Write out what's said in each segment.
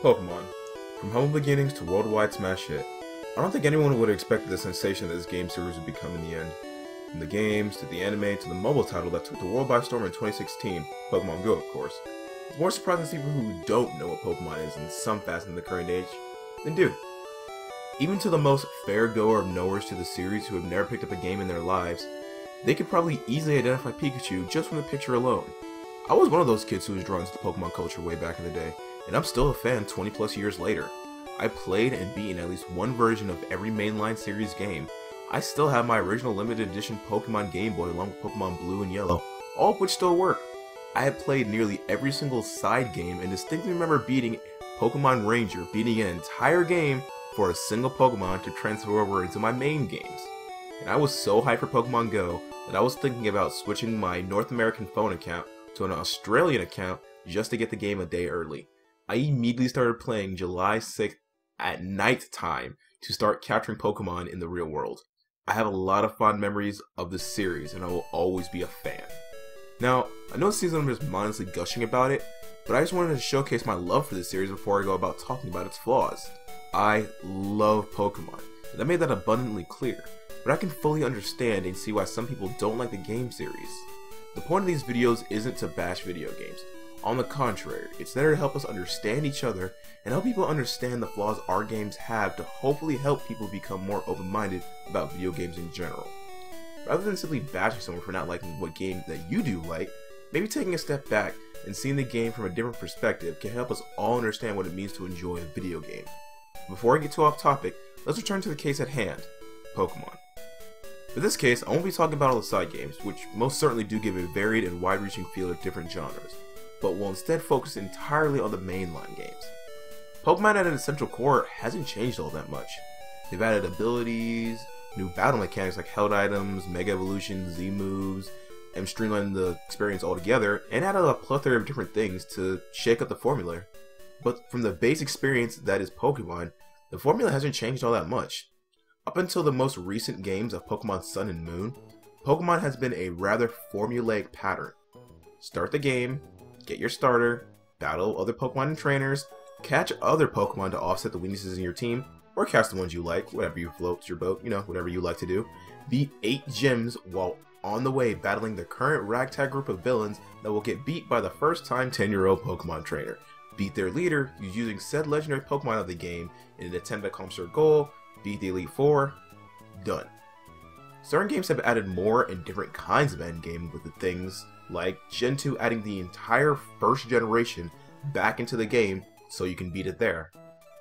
Pokemon. From humble beginnings to worldwide smash hit, I don't think anyone would have expected the sensation that this game series would become in the end. From the games, to the anime, to the mobile title that took the world by storm in 2016, Pokemon Go of course. It's more surprising to see people who don't know what Pokemon is in some facets in the current age than do. Even to the most fair-goer of knowers to the series who have never picked up a game in their lives, they could probably easily identify Pikachu just from the picture alone. I was one of those kids who was drawn to the Pokemon culture way back in the day, and I'm still a fan 20 plus years later. I played and beaten at least one version of every mainline series game. I still have my original limited edition Pokemon Game Boy along with Pokemon Blue and Yellow, all of which still work. I have played nearly every single side game and distinctly remember beating Pokemon Ranger, beating an entire game for a single Pokemon to transfer over into my main games. And I was so hyped for Pokemon Go that I was thinking about switching my North American phone account to an Australian account just to get the game a day early. I immediately started playing July 6th at night time to start capturing Pokemon in the real world. I have a lot of fond memories of this series and I will always be a fan. Now, I know it seems I'm just mindlessly gushing about it, but I just wanted to showcase my love for this series before I go about talking about its flaws. I love Pokemon, and I made that abundantly clear, but I can fully understand and see why some people don't like the game series. The point of these videos isn't to bash video games. On the contrary, it's there to help us understand each other and help people understand the flaws our games have to hopefully help people become more open-minded about video games in general. Rather than simply bashing someone for not liking what game that you do like, maybe taking a step back and seeing the game from a different perspective can help us all understand what it means to enjoy a video game. Before I get too off topic, let's return to the case at hand, Pokemon. For this case, I won't be talking about all the side games, which most certainly do give a varied and wide-reaching field of different genres, but will instead focus entirely on the mainline games. Pokemon at its central core hasn't changed all that much. They've added abilities, new battle mechanics like held items, Mega Evolutions, Z-moves, and streamlined the experience altogether, and added a plethora of different things to shake up the formula. But from the base experience that is Pokemon, the formula hasn't changed all that much. Up until the most recent games of Pokemon Sun and Moon, Pokemon has been a rather formulaic pattern. Start the game, get your starter, battle other Pokemon and trainers, catch other Pokemon to offset the weaknesses in your team, or catch the ones you like, whatever you floats your boat, whatever you like to do. Beat 8 gyms while on the way battling the current ragtag group of villains that will get beat by the first time 10-year-old Pokemon trainer. Beat their leader using said legendary Pokemon of the game in an attempt to accomplish their goal, beat the Elite Four, done. Certain games have added more and different kinds of endgame with the things like Gen 2 adding the entire first generation back into the game so you can beat it there.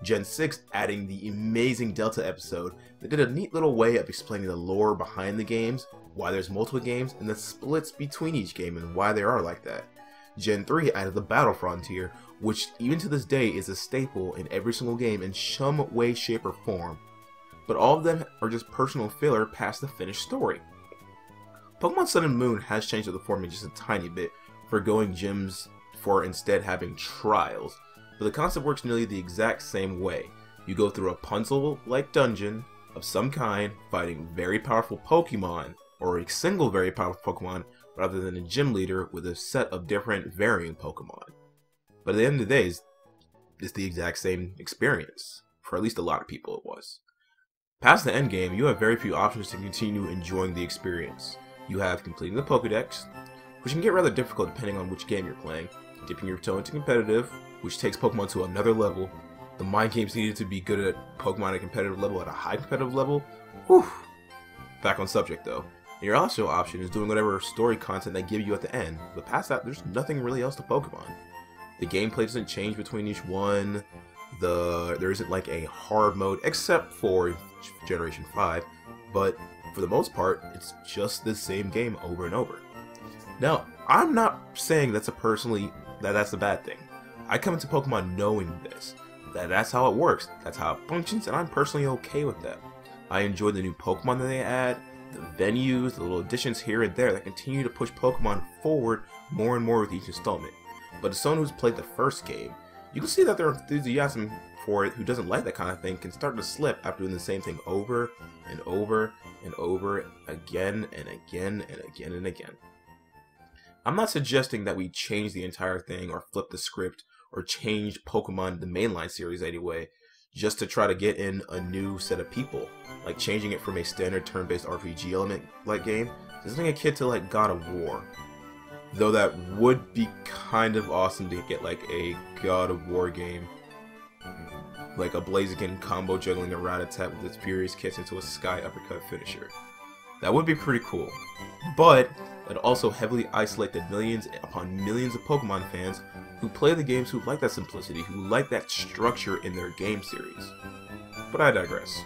Gen 6 adding the amazing Delta episode that did a neat little way of explaining the lore behind the games, why there's multiple games, and the splits between each game and why they are like that. Gen 3 added the Battle Frontier, which even to this day is a staple in every single game in some way, shape, or form. But all of them are just personal filler past the finished story. Pokemon Sun and Moon has changed up the formula just a tiny bit, forgoing gyms for instead having trials, but the concept works nearly the exact same way. You go through a puzzle-like dungeon of some kind, fighting very powerful Pokemon, or a single very powerful Pokemon, rather than a gym leader with a set of different varying Pokemon. But at the end of the day, it's the exact same experience. For at least a lot of people it was. Past the endgame, you have very few options to continue enjoying the experience. You have completing the Pokédex, which can get rather difficult depending on which game you're playing, dipping your toe into competitive, which takes Pokemon to another level. The mind games needed to be good at Pokemon at a competitive level, at a high competitive level. Whew. Back on subject though. And your also option is doing whatever story content they give you at the end, but past that, there's nothing really else to Pokemon. The gameplay doesn't change between each one. There isn't like a hard mode, except for Generation 5, but for the most part, it's just the same game over and over. Now, I'm not saying that's a bad thing. I come into Pokemon knowing this, That's how it works. That's how it functions, and I'm personally okay with that. I enjoy the new Pokemon that they add, the venues, the little additions here and there that continue to push Pokemon forward more and more with each installment. But as someone who's played the first game, you can see that their enthusiasm for it, who doesn't like that kind of thing, can start to slip after doing the same thing over and over and over again and again and again and again. I'm not suggesting that we change the entire thing or flip the script or change Pokemon, the mainline series anyway, just to try to get in a new set of people. Like changing it from a standard turn-based RPG element like game to something akin to like God of War. Though that would be kind of awesome to get like a God of War game. Like a Blaziken combo juggling a Rattata with its furious kicks into a sky uppercut finisher. That would be pretty cool. But it also heavily isolated millions upon millions of Pokemon fans who play the games, who like that simplicity, who like that structure in their game series. But I digress.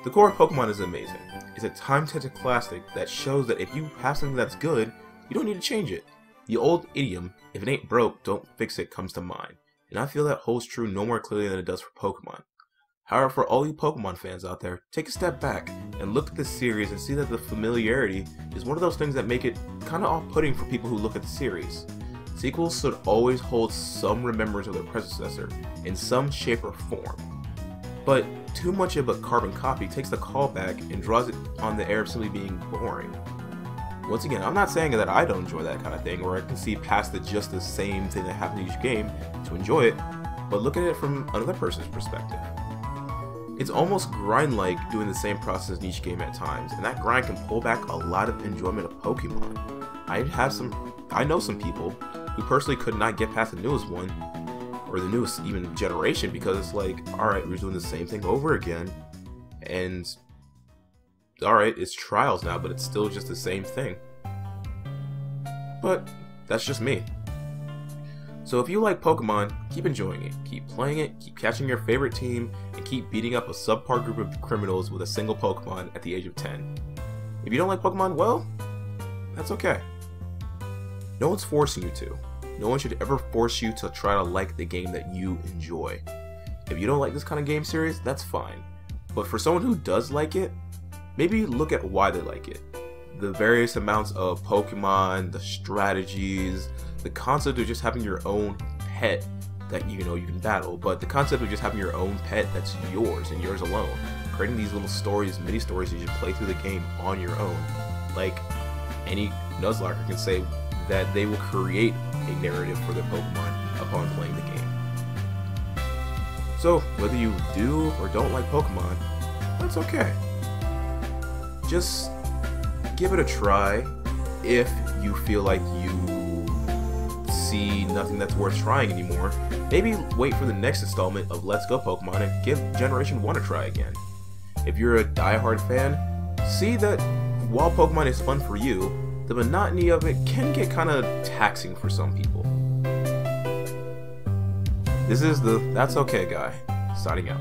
The core of Pokemon is amazing. It's a time-tested classic that shows that if you have something that's good, you don't need to change it. The old idiom, if it ain't broke, don't fix it, comes to mind. And I feel that holds true no more clearly than it does for Pokemon. However, for all you Pokemon fans out there, take a step back and look at this series and see that the familiarity is one of those things that make it kind of off-putting for people who look at the series. Sequels should always hold some remembrance of their predecessor in some shape or form. But too much of a carbon copy takes the callback and draws it on the air of simply being boring. Once again, I'm not saying that I don't enjoy that kind of thing, or I can see past the just the same thing that happened in each game to enjoy it, but look at it from another person's perspective. It's almost grind-like doing the same process in each game at times, and that grind can pull back a lot of enjoyment of Pokemon. I know some people who personally could not get past the newest one, or the newest even generation, because it's like, alright, we're doing the same thing over again, and alright, it's Trials now, but it's still just the same thing. But that's just me. So if you like Pokemon, keep enjoying it, keep playing it, keep catching your favorite team, and keep beating up a subpar group of criminals with a single Pokemon at the age of 10. If you don't like Pokemon, well, that's okay. No one's forcing you to. No one should ever force you to try to like the game that you enjoy. If you don't like this kind of game series, that's fine. But for someone who does like it, maybe look at why they like it. The various amounts of Pokemon, the strategies, the concept of just having your own pet that you can battle, but the concept of just having your own pet that's yours and yours alone. Creating these little stories, mini stories that you play through the game on your own. Like any Nuzlocke can say that they will create a narrative for their Pokemon upon playing the game. So whether you do or don't like Pokemon, that's okay. Just give it a try if you feel like you see nothing that's worth trying anymore. Maybe wait for the next installment of Let's Go Pokemon and give Generation 1 a try again. If you're a die-hard fan, see that while Pokemon is fun for you, the monotony of it can get kind of taxing for some people. This is the That's Okay Guy, signing out.